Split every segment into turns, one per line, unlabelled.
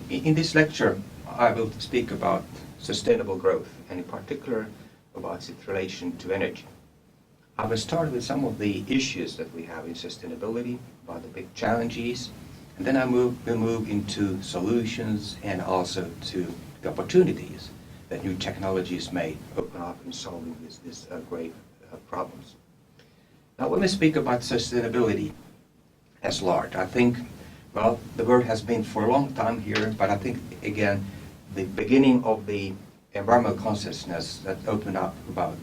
In this lecture, I will speak about sustainable growth, and in particular about its relation to energy. I will start with some of the issues that we have in sustainability, about the big challenges, and then will move into solutions and also to the opportunities that new technologies may open up in solving these grave problems. Now, when we speak about sustainability as large, I think, well, the word has been for a long time here, but I think, again, the beginning of the environmental consciousness that opened up about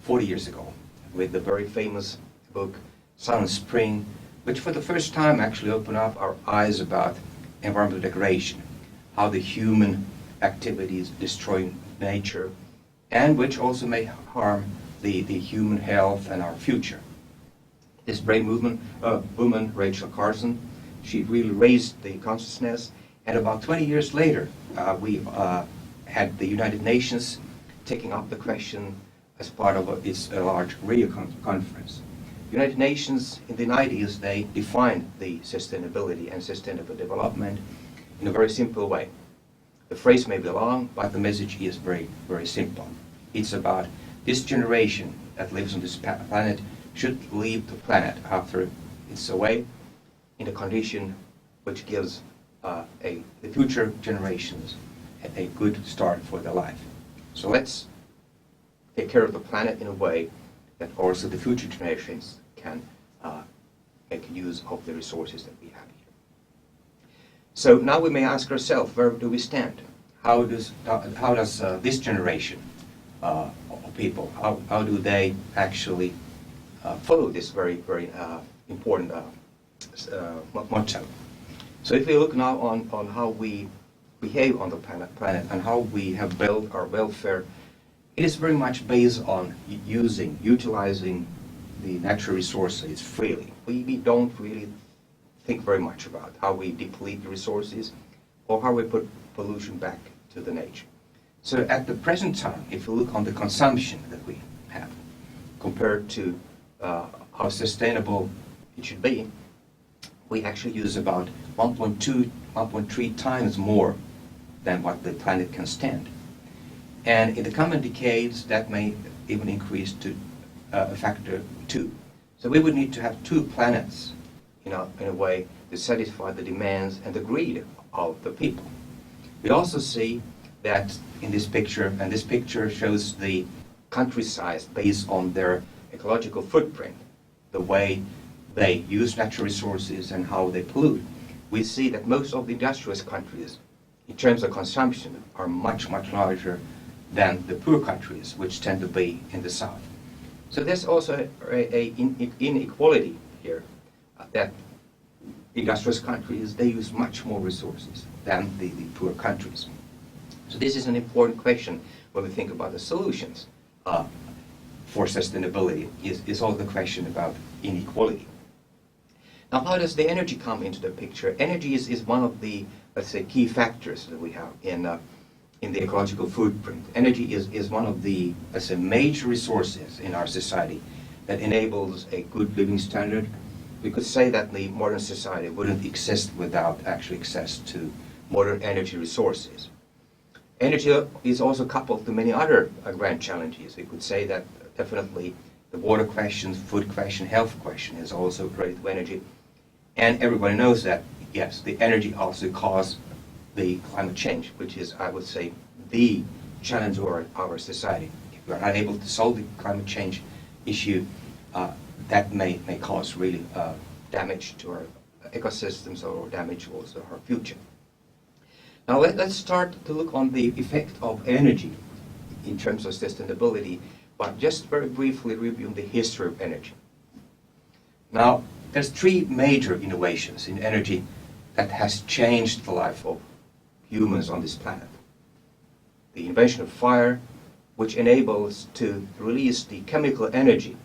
40 years ago with the very famous book, Silent Spring, which for the first time actually opened up our eyes about environmental degradation, how the human activities destroy nature, and which also may harm the human health and our future. This brave woman, Rachel Carson, she really raised the consciousness, and about 20 years later, we had the United Nations taking up the question as part of its large Rio conference. United Nations in the 90s, they defined the sustainability and sustainable development in a very simple way. The phrase may be long, but the message is very, very simple. It's about this generation that lives on this planet should leave the planet after it's away in a condition which gives the future generations a good start for their life. So let's take care of the planet in a way that also the future generations can make use of the resources that we have here. So now we may ask ourselves, where do we stand? How does this generation of people, how do they actually follow this very, very important motto? So if we look now on how we behave on the planet and how we have built our welfare, it is very much based on utilizing the natural resources freely. We don't really think very much about how we deplete the resources or how we put pollution back to the nature. So at the present time, if you look on the consumption that we have compared to how sustainable it should be, we actually use about 1.2, 1.3 times more than what the planet can stand. And in the coming decades, that may even increase to a factor 2. So we would need to have 2 planets, in a way, to satisfy the demands and the greed of the people. We also see that in this picture, and this picture shows the countryside based on their ecological footprint, the way they use natural resources and how they pollute. We see that most of the industrious countries, in terms of consumption, are much, much larger than the poor countries, which tend to be in the south. So there's also an inequality here, that industrious countries, they use much more resources than the poor countries. So this is an important question when we think about the solutions for sustainability, is all the question about inequality. Now, how does the energy come into the picture? Energy is one of the, let's say, key factors that we have in the ecological footprint. Energy is one of the, let's say, major resources in our society that enables a good living standard. We could say that the modern society wouldn't exist without actually access to modern energy resources. Energy is also coupled to many other grand challenges. We could say that definitely the water question, food question, health question is also related to energy. And everybody knows that, yes, the energy also causes the climate change, which is, I would say, the challenge of our society. If we're not able to solve the climate change issue, that may cause really damage to our ecosystems or damage also our future. Now let's start to look on the effect of energy in terms of sustainability, but just very briefly reviewing the history of energy. Now, there's 3 major innovations in energy that has changed the life of humans on this planet. The invention of fire, which enables to release the chemical energy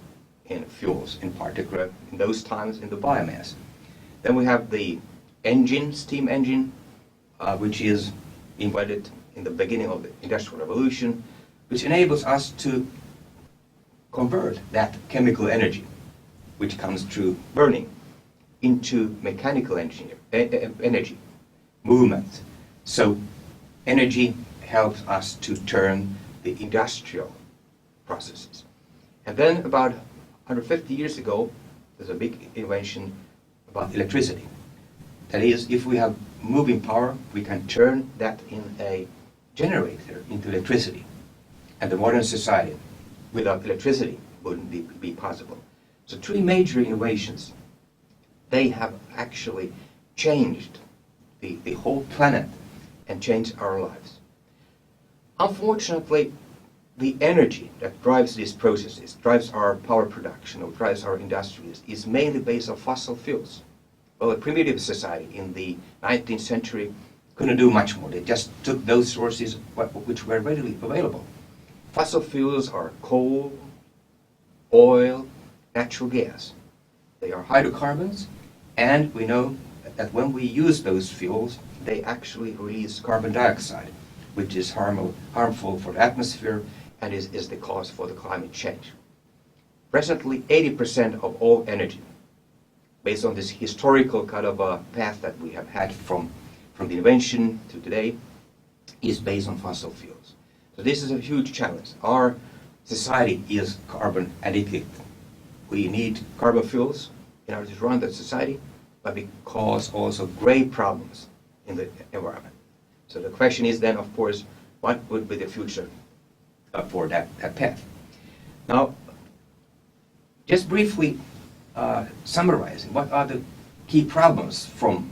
in fuels, in particular in those times in the biomass. Then we have the engine, steam engine, which is invented in the beginning of the Industrial Revolution, which enables us to convert that chemical energy, which comes through burning, into mechanical energy. movement. So energy helps us to turn the industrial processes. And then about 150 years ago, there's a big invention about electricity. That is, if we have moving power, we can turn that in a generator into electricity. And the modern society without electricity wouldn't be possible. So three major innovations, they have actually changed the whole planet and changed our lives. Unfortunately, the energy that drives these processes, drives our power production or drives our industries, is mainly based on fossil fuels. Well, a primitive society in the 19th century couldn't do much more. They just took those sources which were readily available. Fossil fuels are coal, oil, natural gas. They are hydrocarbons, and we know that when we use those fuels, they actually release carbon dioxide, which is harmful for the atmosphere and is the cause for the climate change. Presently, 80% of all energy, based on this historical kind of a path that we have had from the invention to today, is based on fossil fuels. So this is a huge challenge. Our society is carbon addicted. We need carbon fuels in order to run that society, but we cause also great problems in the environment. So the question is then, of course, what would be the future for that path? Now, just briefly summarizing, what are the key problems from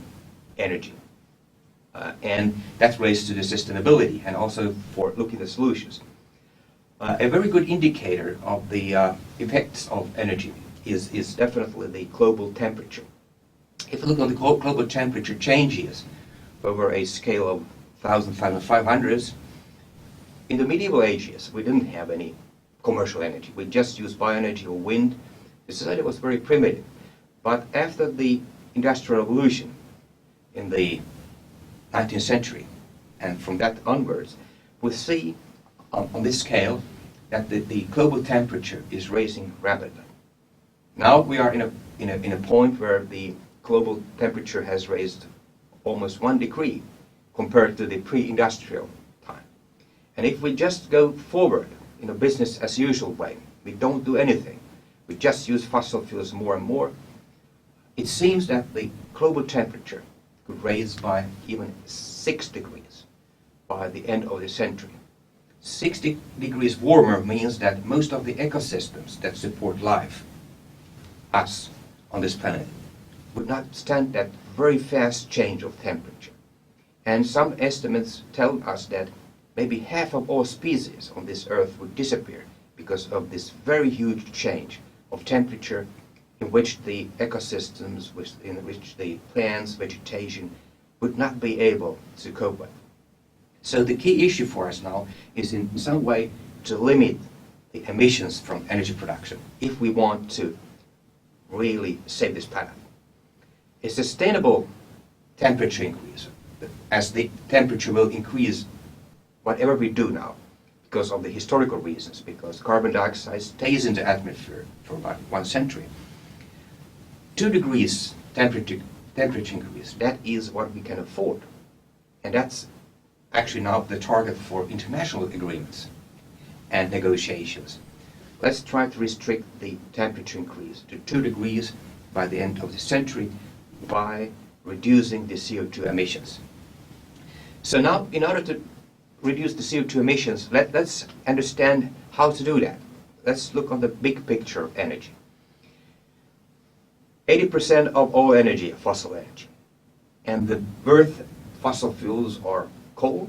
energy? And that relates to the sustainability and also for looking at solutions. A very good indicator of the effects of energy is definitely the global temperature. If you look at the global temperature changes over a scale of 1,500s, in the medieval ages we didn't have any commercial energy. We just used bioenergy or wind. The society was very primitive. But after the Industrial Revolution in the 19th century, and from that onwards, we see on this scale that the global temperature is rising rapidly. Now we are in a point where the global temperature has raised almost 1 degree compared to the pre-industrial time. And if we just go forward in a business as usual way, we don't do anything, we just use fossil fuels more and more, it seems that the global temperature could rise by even 6 degrees by the end of the century. 60 degrees warmer means that most of the ecosystems that support life, us on this planet, would not stand that very fast change of temperature. And some estimates tell us that maybe half of all species on this earth would disappear because of this very huge change of temperature in which the ecosystems, in which the plants, vegetation, would not be able to cope with. So the key issue for us now is in some way to limit the emissions from energy production if we want to really save this planet. A sustainable temperature increase, as the temperature will increase whatever we do now, because of the historical reasons, because carbon dioxide stays in the atmosphere for about 1 century. 2 degrees temperature increase, that is what we can afford. And that's actually now the target for international agreements and negotiations. Let's try to restrict the temperature increase to 2 degrees by the end of the century by reducing the CO2 emissions. So now, in order to reduce the CO2 emissions, let's understand how to do that. Let's look on the big picture of energy. 80% of all energy is fossil energy. And the birth fossil fuels are coal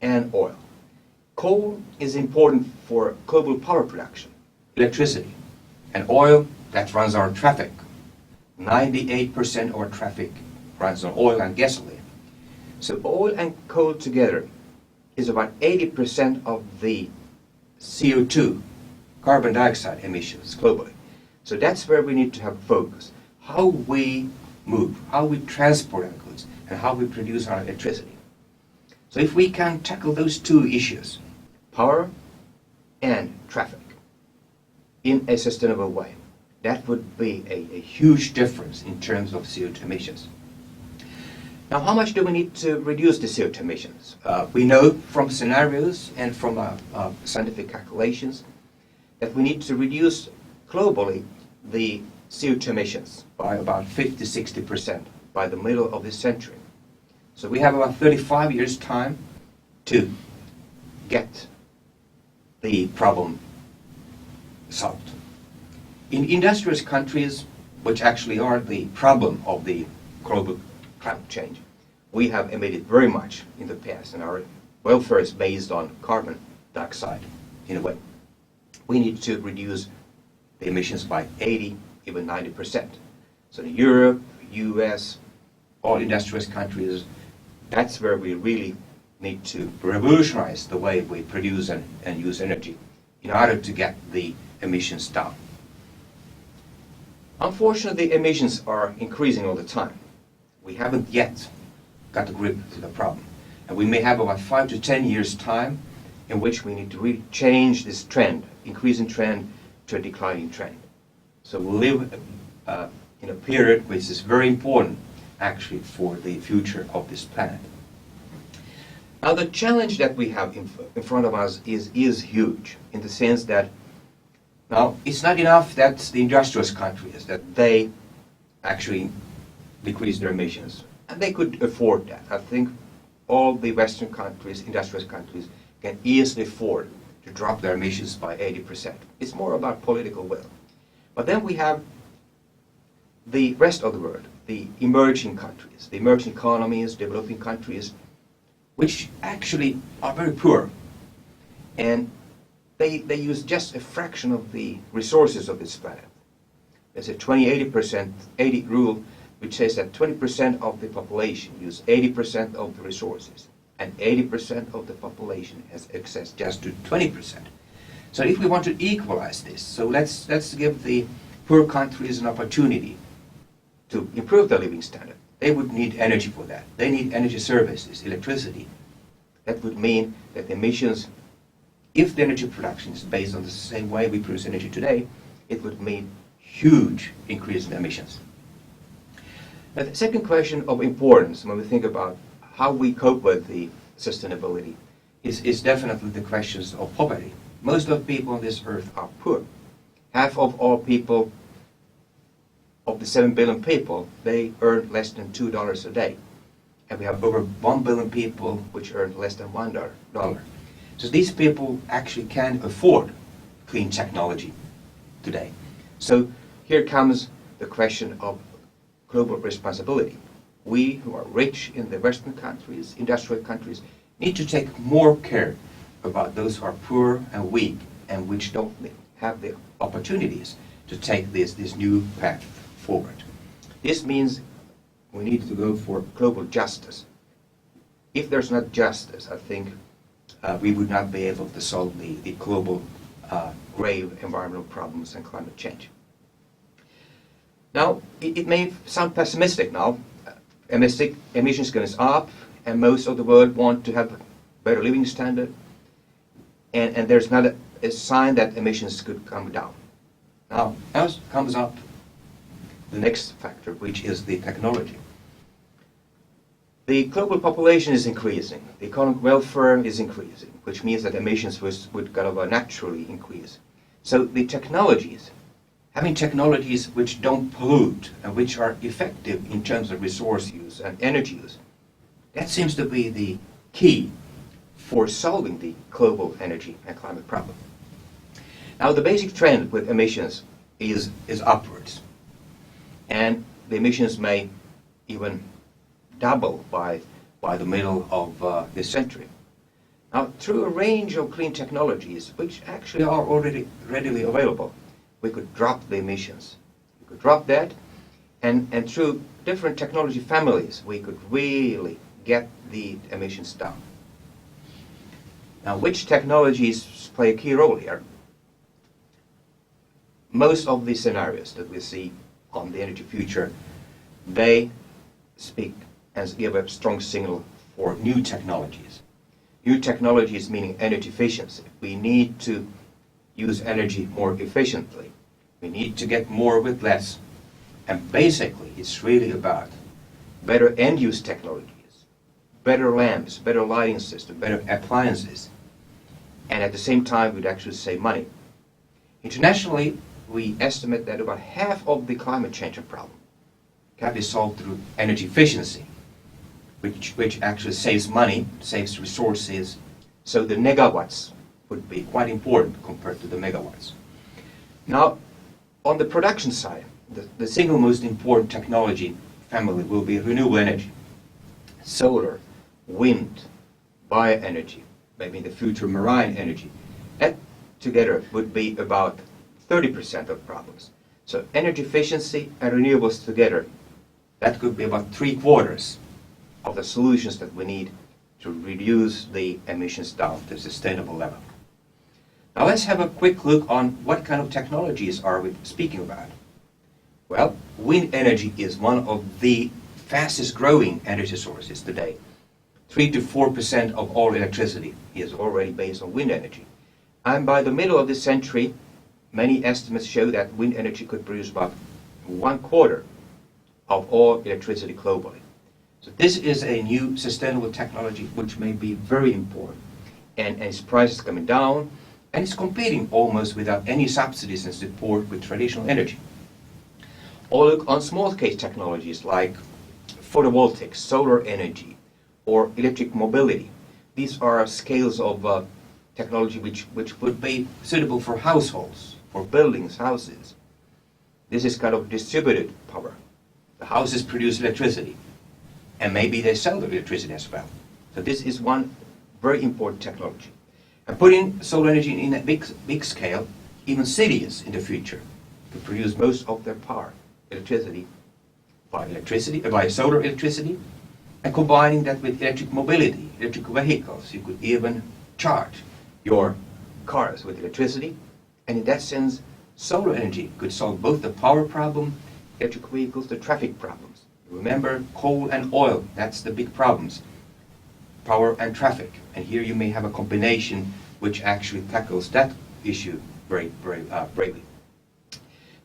and oil. Coal is important for global power production, electricity, and oil that runs our traffic. 98% of our traffic runs on oil and gasoline. So oil and coal together is about 80% of the CO2, carbon dioxide emissions globally. So that's where we need to have focus. How we move, how we transport our goods, and how we produce our electricity. So if we can tackle those two issues, power and traffic, in a sustainable way, that would be a huge difference in terms of CO2 emissions. Now, how much do we need to reduce the CO2 emissions? We know from scenarios and from scientific calculations that we need to reduce globally the CO2 emissions by about 50–60% by the middle of this century. So we have about 35 years' time to get the problem solved. In industrious countries, which actually are the problem of the global climate change, we have emitted very much in the past, and our welfare is based on carbon dioxide in a way. We need to reduce the emissions by 80, even 90%. So in Europe, US, all industrious countries, that's where we really need to revolutionize the way we produce and use energy in order to get the emissions down. Unfortunately, emissions are increasing all the time. We haven't yet got a grip to the problem. And we may have about 5 to 10 years' time in which we need to really change this trend, increasing trend to a declining trend. So we live in a period which is very important actually for the future of this planet. Now the challenge that we have in front of us is huge in the sense that now it's not enough that the industrious countries, that they actually decrease their emissions. And they could afford that. I think all the Western countries, industrious countries, can easily afford to drop their emissions by 80%. It's more about political will. But then we have the rest of the world, the emerging countries, the emerging economies, developing countries, which actually are very poor. And they use just a fraction of the resources of this planet. There's a 20–80% 80 rule, which says that 20% of the population use 80% of the resources, and 80% of the population has access just to 20%. So if we want to equalize this, so let's give the poor countries an opportunity to improve their living standard. They would need energy for that. They need energy services, electricity. That would mean that the emissions, if the energy production is based on the same way we produce energy today, it would mean huge increase in emissions. Now, the second question of importance when we think about how we cope with the sustainability is definitely the questions of poverty. Most of the people on this earth are poor. Half of all people, of the 7 billion people, they earn less than $2 a day. And we have over 1 billion people which earn less than $1. So these people actually can't afford clean technology today. So here comes the question of global responsibility. We who are rich in the Western countries, industrial countries, need to take more care about those who are poor and weak and which don't have the opportunities to take this new path forward. This means we need to go for global justice. If there's not justice, I think we would not be able to solve the global grave environmental problems and climate change. Now, it may sound pessimistic now. Emissions goes up, and most of the world want to have a better living standard, and there's not a sign that emissions could come down. Now comes up the next factor, which is the technology. The global population is increasing, the economic welfare is increasing, which means that emissions would kind of naturally increase. So the technologies, having technologies which don't pollute and which are effective in terms of resource use and energy use, that seems to be the key for solving the global energy and climate problem. Now the basic trend with emissions is upwards, and the emissions may even double by the middle of this century. Now through a range of clean technologies which actually are already readily available, we could drop the emissions. We could drop that, and through different technology families we could really get the emissions down. Now which technologies play a key role here? Most of the scenarios that we see on the energy future, they speak and give a strong signal for new technologies. New technologies meaning energy efficiency. We need to use energy more efficiently. We need to get more with less. And basically it's really about better end-use technologies, better lamps, better lighting system, better appliances, and at the same time we'd actually save money. Internationally, we estimate that about half of the climate change problem can be solved through energy efficiency, which actually saves money, saves resources, so the negawatts would be quite important compared to the megawatts. Now, on the production side, the single most important technology family will be renewable energy. Solar, wind, bioenergy, maybe in the future marine energy. That together would be about 30% of problems. So energy efficiency and renewables together, that could be about 3/4 of the solutions that we need to reduce the emissions down to a sustainable level. Now let's have a quick look on what kind of technologies are we speaking about. Well, wind energy is one of the fastest growing energy sources today. 3 to 4% of all electricity is already based on wind energy. And by the middle of this century, many estimates show that wind energy could produce about 1/4 of all electricity globally. So this is a new sustainable technology which may be very important. And its price is coming down, and it's competing almost without any subsidies and support with traditional energy. Or look on small-scale technologies like photovoltaics, solar energy, or electric mobility. These are scales of technology which would be suitable for households, for buildings, houses. This is kind of distributed power. The houses produce electricity, and maybe they sell the electricity as well. So this is one very important technology. And putting solar energy in a big scale, even cities in the future could produce most of their power, electricity, by solar electricity, and combining that with electric mobility, electric vehicles. You could even charge your cars with electricity, and in that sense, solar energy could solve both the power problem, electric vehicles, the traffic problems. Remember, coal and oil, that's the big problems. Power and traffic. And here you may have a combination which actually tackles that issue very bravely.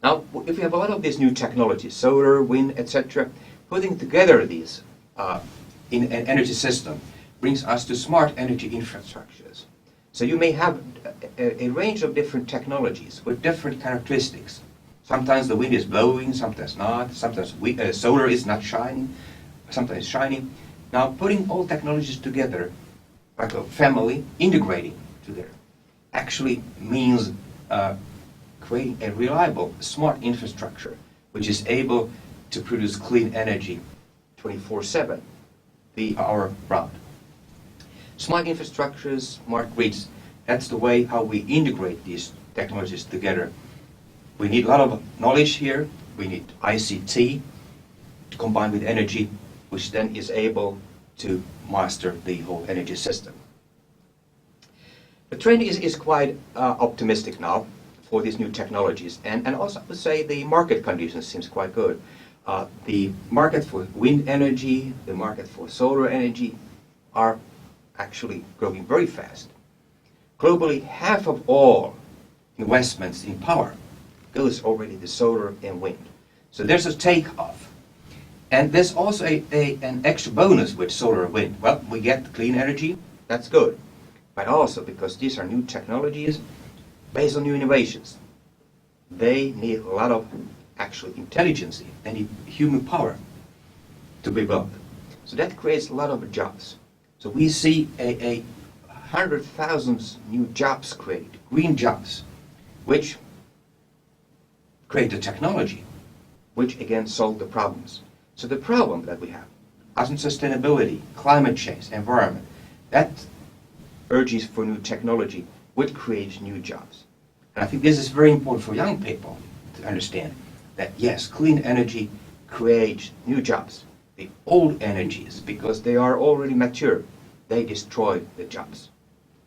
Now, if we have a lot of these new technologies, solar, wind, etc., putting together these in an energy system brings us to smart energy infrastructures. So you may have a range of different technologies with different characteristics. Sometimes the wind is blowing, sometimes not, sometimes solar is not shining, sometimes shining. Now, putting all technologies together, like a family, integrating together, actually means creating a reliable, smart infrastructure which is able to produce clean energy 24/7, the hour round. Smart infrastructures, smart grids, that's the way how we integrate these technologies together. We need a lot of knowledge here. We need ICT combined with energy, which then is able to master the whole energy system. The trend is quite optimistic now for these new technologies, and also I would say the market conditions seems quite good. The market for wind energy, the market for solar energy are actually growing very fast. Globally, half of all investments in power goes already to solar and wind. So there's a takeoff. And there's also an extra bonus with solar and wind. Well, we get clean energy, that's good. But also because these are new technologies based on new innovations. They need a lot of actual intelligence. They need human power to be built. So that creates a lot of jobs. So we see 100,000 new jobs created, green jobs, which create the technology, which again solve the problems. So the problem that we have, as in sustainability, climate change, environment, that urges for new technology would create new jobs. And I think this is very important for young people to understand that yes, clean energy creates new jobs. The old energies, because they are already mature, they destroy the jobs.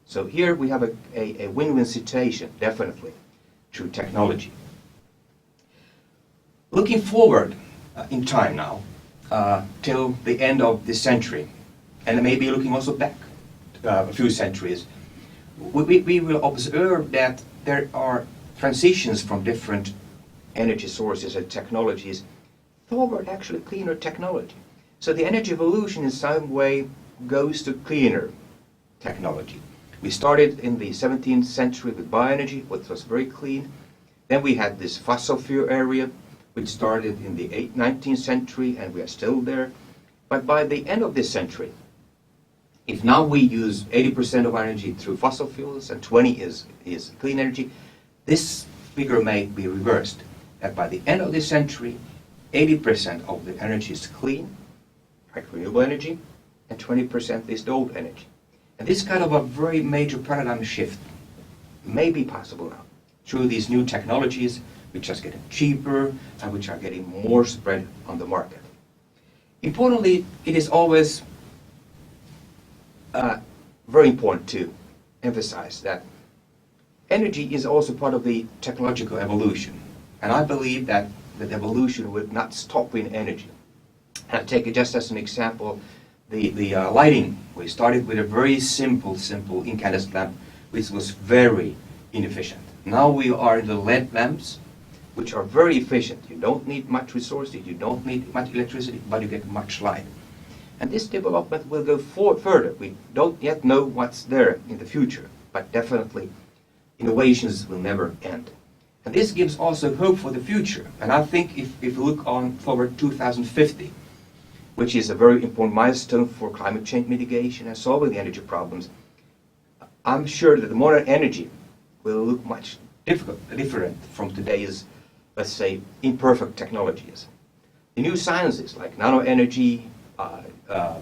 So here we have a win-win situation, definitely, through technology. Looking forward in time now, till the end of this century, and maybe looking also back a few centuries, we will observe that there are transitions from different energy sources and technologies toward actually cleaner technology. So the energy evolution in some way goes to cleaner technology. We started in the 17th century with bioenergy, which was very clean. Then we had this fossil fuel area, which started in the 19th century, and we are still there. But by the end of this century, if now we use 80% of our energy through fossil fuels and 20 is clean energy, this figure may be reversed. That by the end of this century, 80% of the energy is clean, like renewable energy, and 20% is the old energy. And this kind of a very major paradigm shift may be possible now through these new technologies, which are getting cheaper and which are getting more spread on the market. Importantly, it is always very important to emphasize that energy is also part of the technological evolution. And I believe that the evolution would not stop in energy. I'll take it just as an example, the lighting. We started with a very simple incandescent lamp, which was very inefficient. Now we are in the LED lamps, which are very efficient. You don't need much resources, you don't need much electricity, but you get much light. And this development will go further. We don't yet know what's there in the future, but definitely innovations will never end. And this gives also hope for the future. And I think if we look on forward 2050, which is a very important milestone for climate change mitigation and solving the energy problems, I'm sure that the modern energy will look much different from today's, let's say, imperfect technologies. The new sciences like nanoenergy,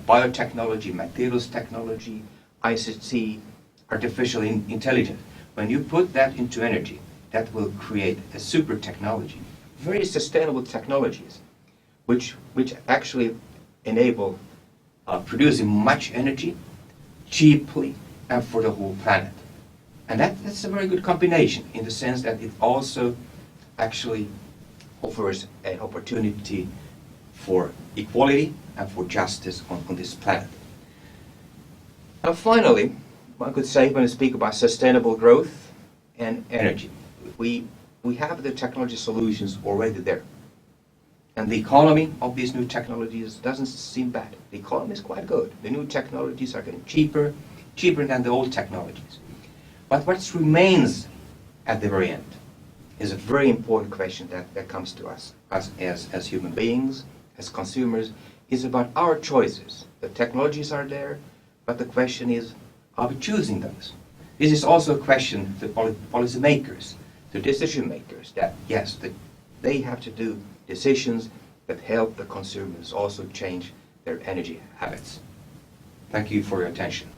biotechnology, materials technology, ICT, artificial intelligence, when you put that into energy, that will create a super technology, very sustainable technologies, which actually enable producing much energy cheaply and for the whole planet. And that's a very good combination in the sense that it also actually offers an opportunity for equality and for justice on this planet. And finally, one could say when we speak about sustainable growth and energy, we have the technology solutions already there. And the economy of these new technologies doesn't seem bad. The economy is quite good. The new technologies are getting cheaper than the old technologies. But what remains at the very end is a very important question that comes to us as human beings, as consumers, is about our choices. The technologies are there, but the question is, are we choosing those? This is also a question to policymakers, to decision makers, that yes, that they have to do decisions that help the consumers also change their energy habits. Thank you for your attention.